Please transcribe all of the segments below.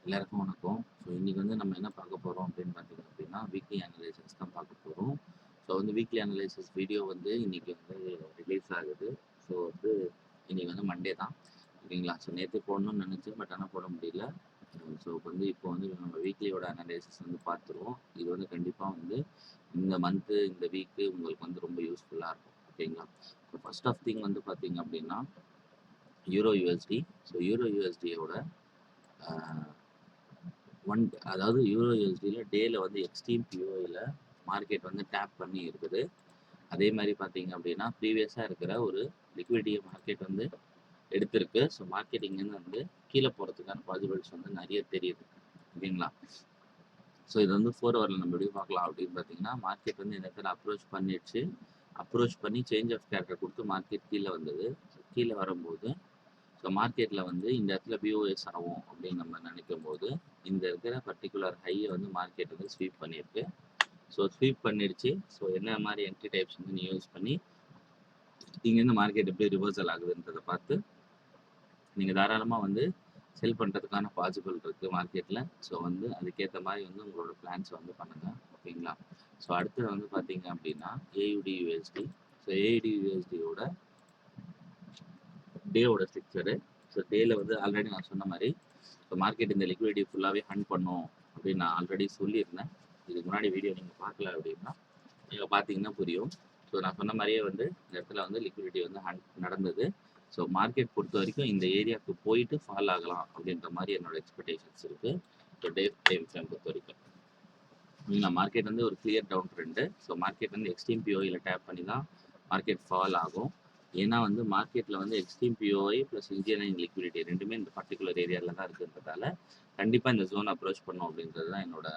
எல்லாருக்கும் வணக்கம். ஸோ இன்னைக்கு வந்து நம்ம என்ன பார்க்க போறோம் அப்படின்னு பார்த்தீங்க அப்படின்னா, வீக்லி அனலைசிஸ் தான் பார்க்க போறோம். ஸோ வந்து வீக்லி அனலைசிஸ் வீடியோ வந்து இன்னைக்கு வந்து ரிலீஸ் ஆகுது. ஸோ வந்து இன்னைக்கு வந்து மண்டே தான். ஓகேங்களா? ஸோ நேத்து போடணும்னு நினைச்சேன். பட் ஆனா போட முடியல. ஸோ வந்து இப்போ வந்து நம்ம வீக்லியோட அனலைசிஸ் வந்து பார்த்துருவோம். இது வந்து கண்டிப்பா வந்து இந்த மந்த்து, இந்த வீக்கு உங்களுக்கு வந்து ரொம்ப யூஸ்ஃபுல்லா இருக்கும். ஓகேங்களா? ஸோ ஃபர்ஸ்ட் ஆஃப் திங் வந்து பார்த்தீங்க அப்படின்னா, யூரோ யுஎஸ்டி. ஸோ யூரோ யுஎஸ்டியோட அதாவது யூரோ யூஎஸ்டியில் டேல வந்து எக்ஸ்ட்ரீம் பிஓயில் மார்க்கெட் வந்து டேப் பண்ணி இருக்குது. அதே மாதிரி பார்த்தீங்க அப்படின்னா ப்ரீவியஸாக இருக்கிற ஒரு லிக்விடிட்டியை மார்க்கெட் வந்து எடுத்திருக்கு. ஸோ மார்க்கெட் இங்கேருந்து வந்து கீழே போகிறதுக்கான பாசிபிலிட்டிஸ் வந்து நிறைய தெரியுது. ஓகேங்களா? ஸோ இது வந்து 4 ஹவரில் நம்ம எப்படி பார்க்கலாம் அப்படின்னு பார்த்தீங்கன்னா, மார்க்கெட் வந்து இந்த இடத்துல அப்ரோச் பண்ணி சேஞ்ச் ஆஃப் கேரக்டர் கொடுத்து மார்க்கெட் கீழே வந்தது. கீழே வரும்போது ஸோ மார்க்கெட்டில் வந்து இந்த இடத்துல பிஓஎஸ் ஆகும் அப்படின்னு நம்ம நினைக்கும் போது இந்த இருக்கிற பர்டிகுலர் ஹையை வந்து மார்க்கெட் வந்து ஸ்வீப் பண்ணியிருக்கு. ஸோ ஸ்வீப் பண்ணிடுச்சு. ஸோ என்ன மாதிரி என்ட்ரி டைப்ஸ் வந்து நீங்கள் யூஸ் பண்ணி இங்கேருந்து மார்க்கெட் எப்படி ரிவர்சல் ஆகுதுன்றதை பார்த்து நீங்கள் தாராளமாக வந்து செல் பண்ணுறதுக்கான பாசிபிள் இருக்குது மார்க்கெட்டில். ஸோ வந்து அதுக்கேற்ற மாதிரி வந்து உங்களோட பிளான்ஸ் வந்து பண்ணுங்கள். ஓகேங்களா? ஸோ அடுத்தது வந்து பார்த்தீங்க அப்படின்னா ஏயுடி யூஎஸ்டி. ஸோ ஏயுடி யூஎஸ்டியோட டேவோட ஸ்ட்ரக்சரு. ஸோ டேல வந்து ஆல்ரெடி நான் சொன்ன மாதிரி ஸோ மார்க்கெட் இந்த லிக்விடிட்டி ஃபுல்லாகவே ஹண்ட் பண்ணும் அப்படின்னு நான் ஆல்ரெடி சொல்லியிருந்தேன். இதுக்கு முன்னாடி வீடியோ நீங்கள் பார்க்கல அப்படின்னா நீங்கள் பார்த்தீங்கன்னா புரியும். ஸோ நான் சொன்ன மாதிரியே வந்து இந்த இடத்துல வந்து லிக்விடிட்டி வந்து ஹண்ட் நடந்தது. ஸோ மார்க்கெட் பொறுத்த வரைக்கும் இந்த ஏரியாவுக்கு போயிட்டு ஃபால் ஆகலாம் அப்படின்ற மாதிரி என்னோட எக்ஸ்பெக்டேஷன்ஸ் இருக்குது. ஸோ டே டைம் ஃப்ரேம் பொறுத்த வரைக்கும் மார்க்கெட் வந்து ஒரு clear down trend. So market வந்து எக்ஸ்ட்ரீம் பிஓயில் டேப் பண்ணி தான் மார்க்கெட் ஃபால் ஆகும். ஏன்னா வந்து மார்க்கெட்டில் வந்து extreme POI plus engineering liquidity ரெண்டுமே இந்த பர்டிகுலர் ஏரியாவில் தான் இருக்குன்றதால கண்டிப்பாக இந்த ஜோன் அப்ரோச் பண்ணும் அப்படின்றது தான் என்னோட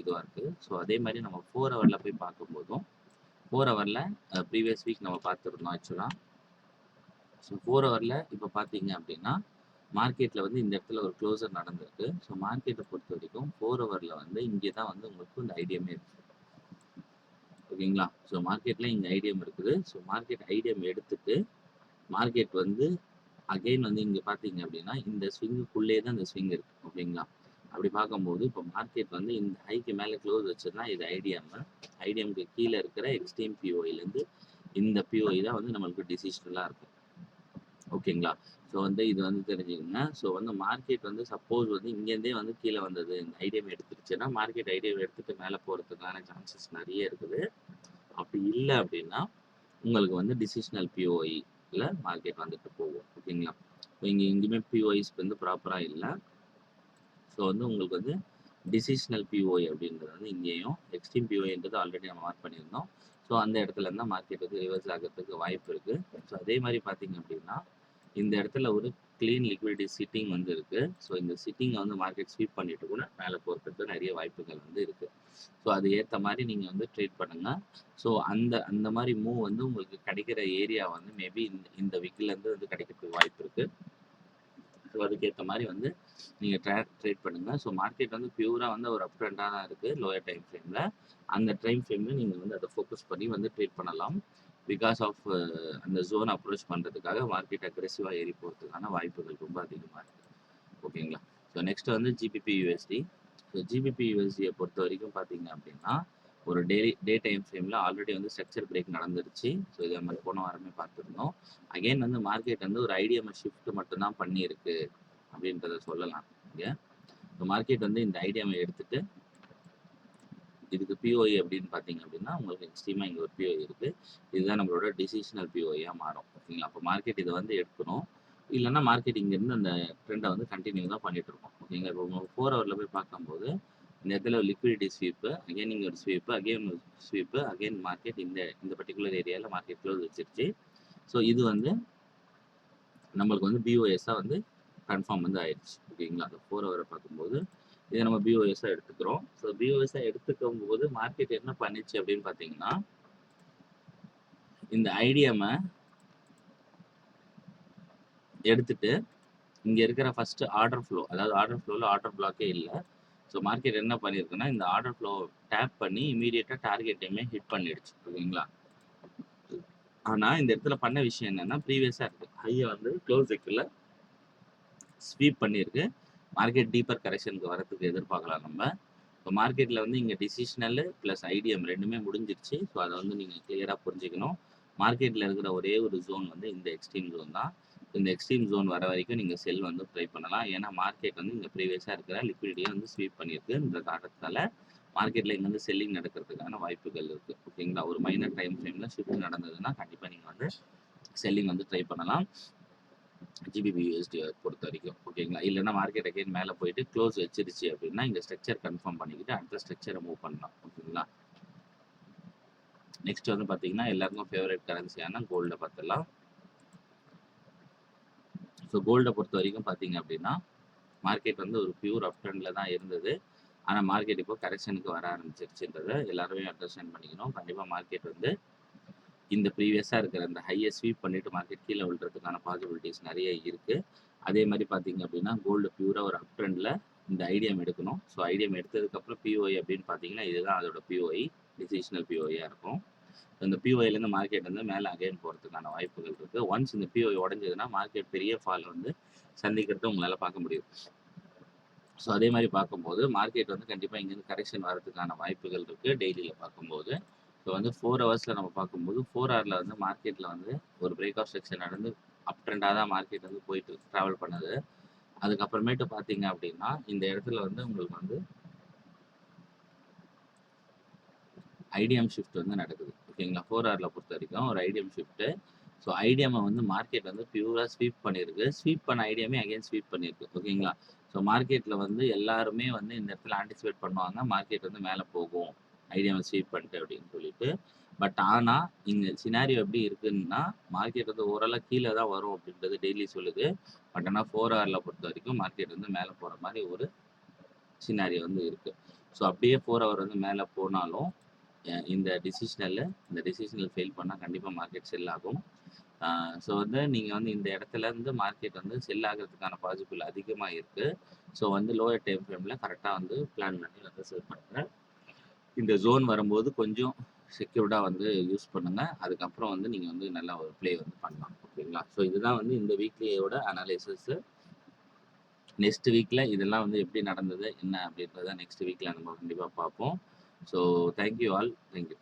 இதுவாக இருக்குது. ஸோ அதே மாதிரி நம்ம 4 ஹவரில் போய் பார்க்கும்போதும் 4 ஹவரில் ப்ரீவியஸ் வீக் நம்ம பார்த்துருந்தோம் ஆக்சுவலாக. ஸோ 4 ஹவரில் இப்போ பார்த்தீங்க அப்படின்னா மார்க்கெட்டில் வந்து இந்த இடத்துல ஒரு க்ளோசர் நடந்திருக்கு. ஸோ மார்க்கெட்டை பொறுத்த வரைக்கும் 4 ஹவரில் வந்து இங்கே தான் வந்து உங்களுக்கு இந்த ஐடியமே இருக்குது. ஓகேங்களா? ஸோ மார்க்கெட்டில் இங்கே ஐடியம் இருக்குது. ஸோ மார்க்கெட் ஐடியம் எடுத்துட்டு மார்க்கெட் வந்து அகைன் வந்து இங்கே பார்த்தீங்க அப்படின்னா இந்த ஸ்விங்குக்குள்ளே தான் இந்த ஸ்விங் இருக்குது. ஓகேங்களா? அப்படி பார்க்கும்போது இப்போ மார்க்கெட் வந்து இந்த ஹைக்கு மேலே க்ளோஸ் வச்சதுனா இது ஐடிஎம்க்கு கீழே இருக்கிற எக்ஸ்ட்ரீம் பிஓஐலேருந்து இந்த பிஓஐ தான் வந்து நம்மளுக்கு டிசிஷனலாக இருக்கும். ஓகேங்களா? ஸோ வந்து இது வந்து தெரிஞ்சுக்கங்க. ஸோ வந்து மார்க்கெட் வந்து சப்போஸ் வந்து இங்கேருந்தே வந்து கீழே வந்தது இந்த ஐடியம் எடுத்துருச்சுன்னா மார்க்கெட் ஐடியம் எடுத்துட்டு மேலே போகிறதுக்கான சான்சஸ் நிறைய இருக்குது. அப்படி இல்லை அப்படின்னா உங்களுக்கு வந்து டிசிஷனல் பிஓஐல மார்க்கெட் வந்துட்டு போகும். ஓகேங்களா? இங்கே எங்கேயுமே பிஓஐஸ் வந்து ப்ராப்பராக இல்லை. ஸோ வந்து உங்களுக்கு வந்து டிசிஷனல் பிஓஐ அப்படின்றது வந்து இங்கேயும் எக்ஸ்ட்ரீம் பிஓஐன்றது ஆல்ரெடி நம்ம மார்க் பண்ணியிருந்தோம். ஸோ அந்த இடத்துல இருந்தால் மார்க்கெட் வந்து ரிவர்ஸ் ஆகிறதுக்கு வாய்ப்பு இருக்குது. ஸோ அதே மாதிரி பார்த்தீங்க அப்படின்னா இந்த இடத்துல ஒரு க்ளீன் லிக்விடிட்டி சிட்டிங் வந்து இருக்குது. ஸோ இந்த சிட்டிங்கை வந்து மார்க்கெட் ஸ்வீப் பண்ணிட்டு கூட மேலே போகிறதுக்கு நிறைய வாய்ப்புகள் வந்து இருக்குது. ஸோ அது ஏற்ற மாதிரி நீங்கள் வந்து ட்ரேட் பண்ணுங்கள். ஸோ அந்த அந்த மாதிரி மூவ் வந்து உங்களுக்கு கிடைக்கிற ஏரியா வந்து மேபி இந்த வீக்லேருந்து வந்து கிடைக்கிறதுக்கு வாய்ப்பு இருக்குது. ஸோ அதுக்கேற்ற மாதிரி வந்து நீங்கள் ட்ரேட் பண்ணுங்கள். ஸோ மார்க்கெட் வந்து பியூராக வந்து ஒரு அப் ட்ரெண்டாக தான் இருக்குது லோயர் டைம் ஃப்ரேமில். அந்த டைம் ஃப்ரேமில் நீங்கள் வந்து அதை ஃபோக்கஸ் பண்ணி வந்து ட்ரேட் பண்ணலாம். பிகாஸ் ஆஃப் அந்த ஜோன் அப்ரோச் பண்ணுறதுக்காக மார்க்கெட் அக்ரெசிவாக ஏறி போகிறதுக்கான வாய்ப்புகள் ரொம்ப அதிகமாக இருக்குது. ஓகேங்களா? ஸோ நெக்ஸ்ட் வந்து ஜிபிபி யூஎஸ்டி. ஸோ ஜிபிபி யூஎஸ்டியை பொறுத்த வரைக்கும் பார்த்தீங்க அப்படின்னா ஒரு டே டைம் ஃப்ரேமில் ஆல்ரெடி வந்து ஸ்ட்ரக்சர் பிரேக் நடந்துருச்சு. ஸோ இதை நம்ம போன வாரமே பார்த்துருந்தோம். அகைன் வந்து மார்க்கெட் வந்து ஒரு ஐடிஎம்எஸ் ஷிஃப்ட் மட்டும்தான் பண்ணியிருக்கு அப்படின்றத சொல்லலாம். இங்கே இப்போ மார்க்கெட் வந்து இந்த ஐடியாவை எடுத்துட்டு இதுக்கு பிஓஐ அப்படின்னு பார்த்தீங்க அப்படின்னா உங்களுக்கு எக்ஸ்ட்ரீமாக இங்கே ஒரு பிஓஐ இருக்குது. இதுதான் நம்மளோட டிசிஷனல் பிஓஐயாக மாறும். ஓகேங்களா? அப்போ மார்க்கெட் இதை வந்து எடுக்கணும். இல்லைன்னா மார்க்கெட் இங்கேருந்து அந்த ட்ரெண்டை வந்து கண்டினியூ தான் பண்ணிட்டு இருக்கோம். ஓகேங்களா? இப்போ உங்களுக்கு 4 ஹவரில் போய் பார்க்கும்போது இந்த இடத்துல லிக்விடிட்டி ஸ்வீப்பு அகைன் இங்கே ஒரு sweep again sweep again market இந்த இந்த பர்டிகுலர் ஏரியாவில் மார்க்கெட் க்ளோஸ் வச்சிருச்சு. ஸோ இது வந்து நம்மளுக்கு வந்து பிஓஎஸ்ஸாக வந்து கன்ஃபார்ம் வந்து ஆயிடுச்சு. ஓகேங்களா? அந்த 4 ஹவரை பார்க்கும்போது இதை நம்ம பிஓஎஸ்ஸாக எடுத்துக்கிறோம். ஸோ பிஓஎஸ்ஸாக எடுத்துக்கும் போது மார்க்கெட் என்ன பண்ணிச்சு அப்படின்னு பார்த்தீங்கன்னா இந்த ஐடிஎம்மை எடுத்துட்டு இங்கே இருக்கிற ஃபர்ஸ்ட் ஆர்டர் ஃப்ளோ, அதாவது ஆர்டர் ஃப்ளோவில் ஆர்டர் பிளாக்கே இல்லை. ஸோ மார்க்கெட் என்ன பண்ணியிருக்குன்னா இந்த ஆர்டர் ஃப்ளோ டேப் பண்ணி இமீடியட்டாக டார்கெட்டையுமே ஹிட் பண்ணிடுச்சு. ஓகேங்களா? ஆனால் இந்த இடத்துல பண்ண விஷயம் என்னன்னா ப்ரீவியஸாக இருக்குது ஹையை வந்து க்ளோஸ் இருக்குல்ல ஸ்வீப் பண்ணியிருக்கு. மார்க்கெட் டீப்பர் கரெக்ஷனுக்கு வரதுக்கு எதிர்பார்க்கலாம் நம்ம. ஸோ மார்க்கெட்டில் வந்து இங்கே டிசிஷனல் ப்ளஸ் ஐடிஎம் ரெண்டுமே முடிஞ்சிருச்சு. ஸோ அதை வந்து நீங்கள் கிளியராக புரிஞ்சுக்கணும். மார்க்கெட்டில் இருக்கிற ஒரே ஒரு ஜோன் வந்து இந்த எக்ஸ்ட்ரீம் ஜோன் தான். இந்த எக்ஸ்ட்ரீம் ஜோன் வர வரைக்கும் நீங்கள் செல் வந்து ட்ரை பண்ணலாம். ஏன்னா மார்க்கெட் வந்து இங்கே ப்ரீவியஸாக இருக்கிற லிக்விடிட்டியை வந்து ஸ்வீப் பண்ணியிருக்கு. இந்த காரணத்தால் மார்க்கெட்டில் இங்கே வந்து செல்லிங் நடக்கிறதுக்கான வாய்ப்புகள் இருக்குது. ஓகேங்களா? ஒரு மைனர் டைம் ஃப்ரேமில் ஷிஃப்ட் நடந்ததுன்னா கண்டிப்பாக நீங்கள் வந்து செல்லிங் வந்து ட்ரை பண்ணலாம். GBP/USD பொறுத்த வரைக்கும். ஓகேங்களா? இல்லைன்னா மார்க்கெட் அகைன் மேலே போயிட்டு க்ளோஸ் வச்சிருச்சு அப்படின்னா இந்த ஸ்ட்ரக்சர் கன்ஃபார்ம் பண்ணிக்கிட்டு அடுத்த ஸ்ட்ரக்சரை மூவ் பண்ணலாம். ஓகேங்களா? நெக்ஸ்ட் வந்து பார்த்தீங்கன்னா எல்லாருக்கும் ஃபேவரட் கரன்சியான கோல்டை பார்த்துடலாம். ஸோ கோல்டை பொறுத்த வரைக்கும் பார்த்தீங்க அப்படின்னா மார்க்கெட் வந்து ஒரு பியூர் அப் ட்ரெண்டில் தான் இருந்தது. ஆனால் மார்க்கெட் இப்போ கரெக்ஷனுக்கு வர ஆரம்பிச்சிருச்சுன்றதை எல்லாருமே அண்டர்ஸ்டாண்ட் பண்ணிக்கணும். கண்டிப்பாக மார்க்கெட் வந்து இந்த ப்ரீவியஸாக இருக்கிற இந்த ஹையை ஸ்வீப் பண்ணிட்டு மார்க்கெட் கீழே விழுறதுக்கான பாசிபிலிட்டிஸ் நிறைய இருக்குது. அதே மாதிரி பார்த்தீங்க அப்படின்னா கோல்டு பியூராக ஒரு அப் ட்ரெண்டில் இந்த ஐடிஎம் எடுக்கணும். ஸோ ஐடிஎம் எடுத்ததுக்கப்புறம் பிஓஐ அப்படின்னு பார்த்தீங்கன்னா இதுதான் அதோட பிஓஐ, டிசிஷனல் பிஓஐயாக இருக்கும். இந்த பிஓஐலேருந்து மார்க்கெட் வந்து மேலே அகைன் போகிறதுக்கான வாய்ப்புகள் இருக்குது. ஒன்ஸ் இந்த பிஓஐ உடஞ்சதுன்னா மார்க்கெட் பெரிய ஃபால் வந்து சந்திக்கிறத உங்களால் பார்க்க முடியும். ஸோ அதே மாதிரி பார்க்கும்போது மார்க்கெட் வந்து கண்டிப்பாக இங்கேருந்து கரெக்ஷன் வரதுக்கான வாய்ப்புகள் இருக்குது டெய்லியில் பார்க்கும்போது. ஸோ வந்து 4 ஹவர்ஸில் நம்ம பார்க்கும்போது 4 ஹவரில் வந்து மார்க்கெட்டில் வந்து ஒரு பிரேக் ஆஃப் செக்ஷன் நடந்து அப் ட்ரெண்டாக தான் மார்க்கெட் வந்து போயிட்டு ட்ராவல் பண்ணுது. அதுக்கப்புறமேட்டு பார்த்தீங்க அப்படின்னா இந்த இடத்துல வந்து உங்களுக்கு வந்து ஐடிஎம் ஷிஃப்ட் வந்து நடக்குது. ஓகேங்களா? 4 ஹவரில் பொறுத்த வரைக்கும் ஒரு ஐடிஎம் ஷிஃப்ட்டு. ஸோ ஐடிஎம்மை வந்து மார்க்கெட் வந்து பியூராக ஸ்வீப் பண்ணியிருக்கு. ஸ்வீப் பண்ண ஐடிஎம்மே அகைன் ஸ்வீப் பண்ணியிருக்கு. ஓகேங்களா? ஸோ மார்க்கெட்டில் வந்து எல்லாருமே வந்து இந்த இடத்துல ஆன்டிசிபேட் பண்ணுவாங்க மார்க்கெட் வந்து மேலே போகும் ஐடிஎம்மை ஸ்வீப் பண்ணிட்டு அப்படின்னு சொல்லிட்டு. பட் ஆனால் இங்கே சினாரியோ எப்படி இருக்குன்னா மார்க்கெட் வந்து ஓரளவு கீழே தான் வரும் அப்படின்றது டெய்லி சொல்லுது. பட் ஆனால் 4 ஹவரில் பொறுத்த வரைக்கும் மார்க்கெட் வந்து மேலே போகிற மாதிரி ஒரு சினாரியோ வந்து இருக்குது. ஸோ அப்படியே 4 ஹவர் வந்து மேலே போனாலும் இந்த டிசிஷனல் ஃபெயில் பண்ணால் கண்டிப்பாக மார்க்கெட் செல் ஆகும். ஸோ வந்து நீங்கள் வந்து இந்த இடத்துல இருந்து மார்க்கெட் வந்து செல் ஆகிறதுக்கான பாசிபிள் அதிகமாக இருக்குது. ஸோ வந்து லோயர் டைம் ஃப்ரேமில் கரெக்டாக வந்து பிளான் பண்ணி வந்து செல் பண்ணுங்கள். இந்த ஜோன் வரும்போது கொஞ்சம் செக்யூர்டாக வந்து யூஸ் பண்ணுங்கள். அதுக்கப்புறம் வந்து நீங்கள் வந்து நல்லா ஒரு ப்ளே வந்து பண்ணலாம். ஓகேங்களா? ஸோ இதுதான் வந்து இந்த வீக்லியோட அனாலிசிஸு. நெக்ஸ்ட் வீக்கில் இதெல்லாம் வந்து எப்படி நடந்தது என்ன அப்படின்றத நெக்ஸ்ட் வீக்கில் நம்ம கண்டிப்பாக பார்ப்போம். So thank you all. தேங்க்யூ.